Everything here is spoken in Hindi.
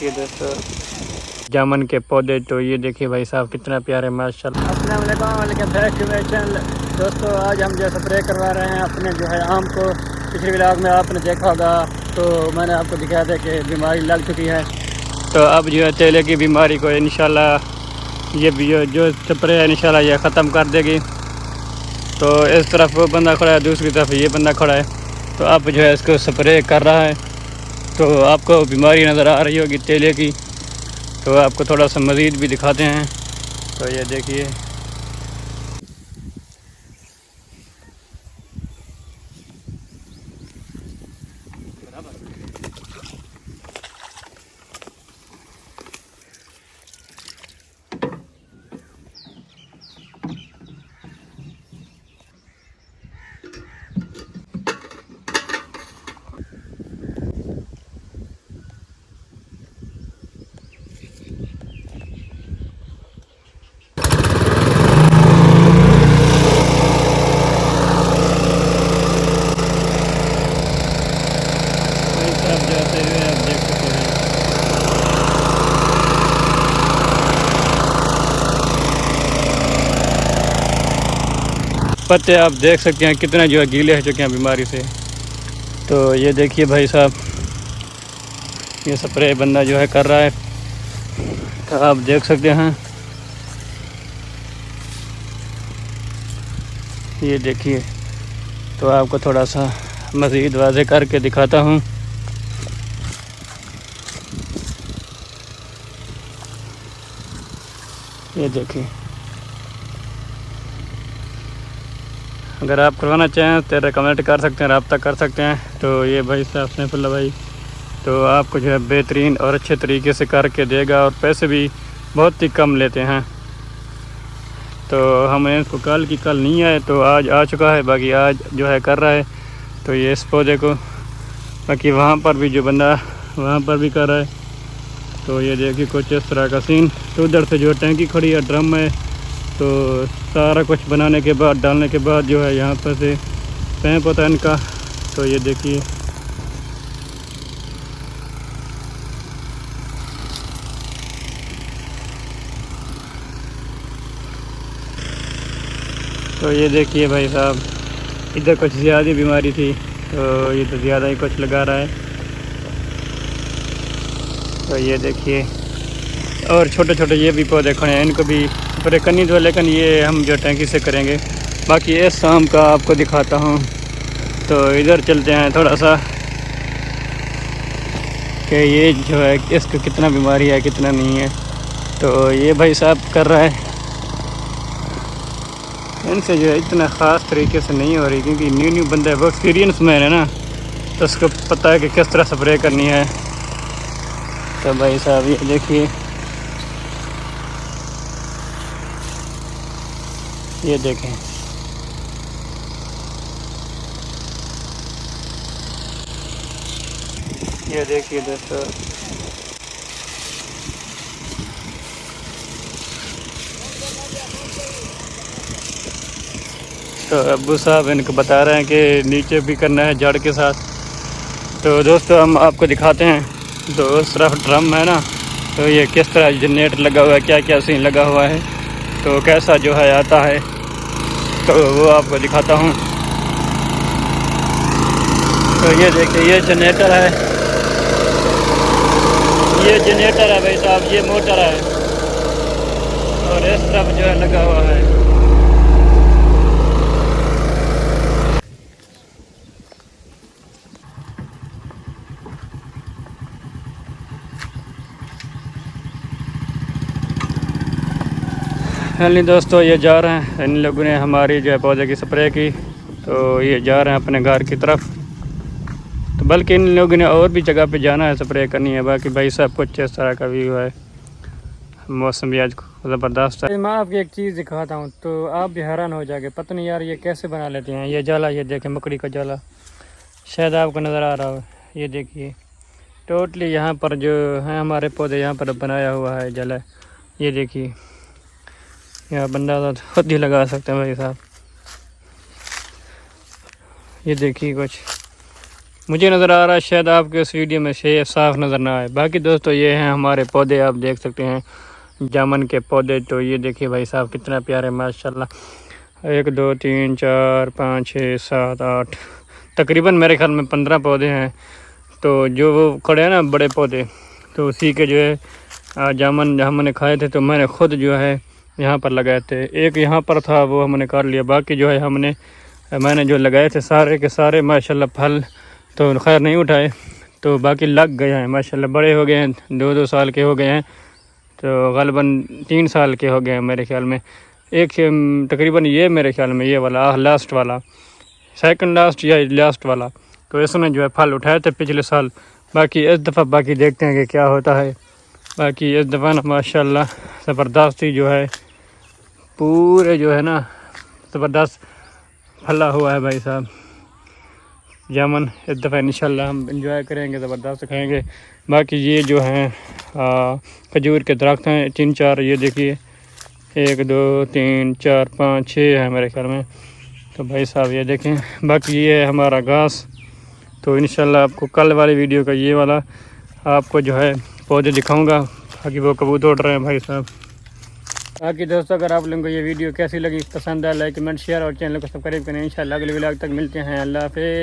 देखिए दोस्तों जामुन के पौधे, तो ये देखिए भाई साहब कितना प्यारे माशाल्लाह। अस्सलाम वालेकुम दोस्तों, आज हम जो स्प्रे करवा रहे हैं अपने जो है आम को। पिछले व्लॉग में आपने देखा होगा तो मैंने आपको दिखाया था कि बीमारी लग चुकी है, तो अब जो है तेले की बीमारी को इंशाल्लाह ये जो स्प्रे है इंशाल्लाह ये ख़त्म कर देगी। तो इस तरफ वो बंदा खड़ा है, दूसरी तरफ ये बंदा खड़ा है, तो अब जो है इसको स्प्रे कर रहा है। तो आपको बीमारी नज़र आ रही होगी तेले की, तो आपको थोड़ा सा मज़ीद भी दिखाते हैं। तो ये देखिए जाते हुए आप देख सकते हैं। पत्ते आप देख सकते हैं कितने जो है गीले हो चुके हैं बीमारी से। तो ये देखिए भाई साहब ये स्प्रे बंदा जो है कर रहा है, तो आप देख सकते हैं। ये देखिए, तो आपको थोड़ा सा मज़ीद वाज़े करके दिखाता हूँ। ये देखिए, अगर आप करवाना चाहें तो रिकमेंड कर सकते हैं, रब्ता कर सकते हैं। तो ये भाई साहब सैफुल्लाह भाई तो आपको जो है बेहतरीन और अच्छे तरीके से करके देगा, और पैसे भी बहुत ही कम लेते हैं। तो हमें इसको कल की कल नहीं आए तो आज आ चुका है, बाकी आज जो है कर रहा है। तो ये इस पौधे को, बाकी वहाँ पर भी जो बंदा वहाँ पर भी कर रहा है। तो ये देखिए कुछ इस तरह का सीन। तो उधर से जो टैंकी खड़ी है, ड्रम है, तो सारा कुछ बनाने के बाद डालने के बाद जो है यहाँ पर से पैप होता है इनका। तो ये देखिए तो ये देखिए भाई साहब इधर कुछ ज़्यादा बीमारी थी, तो ये तो ज़्यादा ही कुछ लगा रहा है। तो ये देखिए, और छोटे छोटे ये भी पौधे खड़े हैं, इनको भी स्प्रे करनी तो, लेकिन ये हम जो टैंकी से करेंगे। बाकी इस शाम का आपको दिखाता हूँ। तो इधर चलते हैं थोड़ा सा कि ये जो है इसको कितना बीमारी है कितना नहीं है। तो ये भाई साहब कर रहा है, इनसे जो है इतना ख़ास तरीके से नहीं हो रही, क्योंकि न्यू बंदा है, वो एक्सपीरियंस मैन है ना, तो उसको पता है कि किस तरह स्प्रे करनी है। तो भाई साहब ये देखिए, ये देखें, ये देखिए दोस्तों, तो अब्बू साहब इनको बता रहे हैं कि नीचे भी करना है जड़ के साथ। तो दोस्तों हम आपको दिखाते हैं। तो उस तरफ ड्रम है ना, तो ये किस तरह जनरेटर लगा हुआ है, क्या क्या सीन लगा हुआ है, तो कैसा जो है आता है, तो वो आपको दिखाता हूँ। तो ये देखिए ये जनरेटर है, ये जनरेटर है भाई साहब, ये मोटर है, और इस तरफ जो है लगा हुआ है। नहीं दोस्तों, ये जा रहे हैं, इन लोगों ने हमारी जो है पौधे की स्प्रे की, तो ये जा रहे हैं अपने घर की तरफ। तो बल्कि इन लोगों ने और भी जगह पे जाना है, स्प्रे करनी है। बाकी भाई साहब कुछ इस तरह का व्यू है, मौसम भी आज ज़बरदस्त है। मैं आपको एक चीज़ दिखाता हूँ, तो आप भी हैरान हो जाएंगे, पता नहीं यार ये कैसे बना लेते हैं ये जाला। ये देखें मकड़ी का जाला, शायद आपको नज़र आ रहा हो। ये देखिए टोटली यहाँ पर जो है हमारे पौधे यहाँ पर बनाया हुआ है जाला। ये देखिए यहाँ बंदा तो खुद ही लगा सकते हैं भाई साहब। ये देखिए कुछ मुझे नज़र आ रहा है, शायद आपके इस वीडियो में से साफ नज़र ना आए। बाकी दोस्तों ये हैं हमारे पौधे, आप देख सकते हैं जामुन के पौधे। तो ये देखिए भाई साहब कितना प्यारे माशाल्लाह। 1 2 3 4 5 6 7 8 तकरीबन मेरे ख्याल में 15 पौधे हैं। तो जो वो खड़े हैं ना बड़े पौधे, तो उसी के जो है जामुन हमने खाए थे, तो मैंने ख़ुद जो है यहाँ पर लगाए थे। एक यहाँ पर था वो हमने काट लिया, बाकी जो है मैंने जो लगाए थे सारे के सारे माशाल्लाह फल तो खैर नहीं उठाए, तो बाकी लग गए हैं माशाल्लाह, बड़े हो गए हैं, 2-2 साल के हो गए हैं। तो ग़ालिबन 3 साल के हो गए हैं मेरे ख्याल में। एक तकरीबन ये मेरे ख्याल में ये वाला लास्ट वाला, सेकंड लास्ट या लास्ट वाला, तो इसने जो है फल उठाए थे पिछले साल। बाकी इस दफ़ा बाकी देखते हैं कि क्या होता है। बाकी इस दफ़ा ना माशाल्लाह ज़बरदस्त ही जो है पूरे जो है ना ज़बरदस्त फला हुआ है भाई साहब जामुन। इस दफ़ा इंशाल्लाह हम इंजॉय करेंगे, ज़बरदस्त खाएंगे। बाकी ये जो हैं खजूर के दरख्त हैं 3-4, ये देखिए 1 2 3 4 5 6 है मेरे ख्याल में। तो भाई साहब ये देखें, बाकी ये है हमारा घास। तो इंशाल्लाह आपको कल वाली वीडियो का ये वाला आपको जो है पौधे दिखाऊंगा। बाकी वो कबूतर उड़ रहे हैं भाई साहब। बाकी दोस्तों अगर आप लोगों को ये वीडियो कैसी लगी, पसंद आए, लाइक कमेंट शेयर और चैनल को सब्सक्राइब करें। इंशाल्लाह अगले व्लॉग तक मिलते हैं। अल्लाह हाफ़िज़।